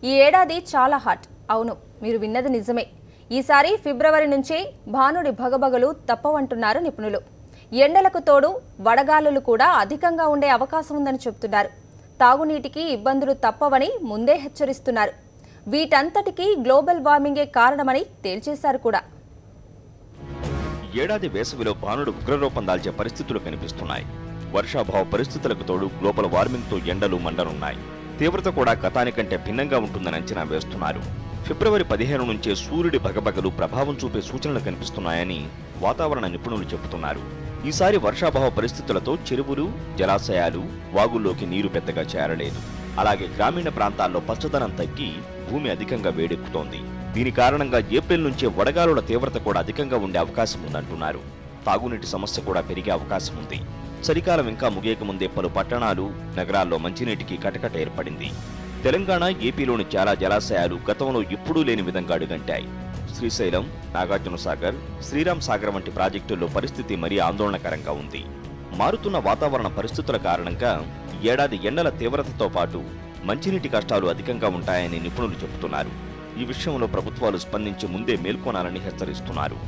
ఈ ఏడాది చాలా హాట్. అవును, మీరు విన్నది నిజమే. ఈసారి ఫిబ్రవరి నుంచే భానుడి భగభగలు తప్పవంటున్నారు నిపుణులు. ఎండలకు తోడు వడగాలులు కూడా అధికంగా ఉండే అవకాశం ఉందని చెబుతున్నారు. తాగునీటికి ఇబ్బందులు తప్పవని ముందే హెచ్చరిస్తున్నారు. వీటంతటికీ గ్లోబల్ వార్మింగే కారణమని తేల్చేశారు కూడా. ఏడాది వేసవిలో భానుడు ఉగ్రరూపం దాల్చే పరిస్థితులు కనిపిస్తున్నాయి. వర్షాభావ పరిస్థితులకు తోడు గ్లోబల్ వార్మింగ్తో ఎండలు మండనున్నాయి. తీవ్రత కూడా గతానికంటే భిన్నంగా ఉంటుందని అంచనా వేస్తున్నారు. ఫిబ్రవరి 15 నుంచే సూర్యుడి భగభగలు ప్రభావం చూపే సూచనలు కనిపిస్తున్నాయని వాతావరణ నిపుణులు చెబుతున్నారు. ఈసారి వర్షాభావ పరిస్థితులతో చెరువులు, జలాశయాలు, వాగుల్లోకి నీరు పెద్దగా చేరలేదు. అలాగే గ్రామీణ ప్రాంతాల్లో పచ్చదనం తగ్గి భూమి అధికంగా వేడెక్కుతోంది. దీని కారణంగా ఏప్రిల్ నుంచే వడగాలుల తీవ్రత కూడా అధికంగా ఉండే అవకాశం ఉందంటున్నారు. తాగునీటి సమస్య కూడా పెరిగే అవకాశం ఉంది. చలికాలం ఇంకా ముగియక ముందే పలు పట్టణాలు, నగరాల్లో మంచినీటికి కటకట ఏర్పడింది. తెలంగాణ, ఏపీలోని చాలా జలాశయాలు గతంలో ఎప్పుడూ లేని విధంగా అడుగంటాయి. శ్రీశైలం, నాగార్జున సాగర్, శ్రీరామ్ సాగర్ వంటి ప్రాజెక్టుల్లో పరిస్థితి మరీ ఆందోళనకరంగా ఉంది. మారుతున్న వాతావరణ పరిస్థితుల కారణంగా ఏడాది ఎండల తీవ్రతతో పాటు మంచినీటి కష్టాలు అధికంగా ఉంటాయని నిపుణులు చెబుతున్నారు. ఈ విషయంలో ప్రభుత్వాలు స్పందించి ముందే మేల్కొనాలని హెచ్చరిస్తున్నారు.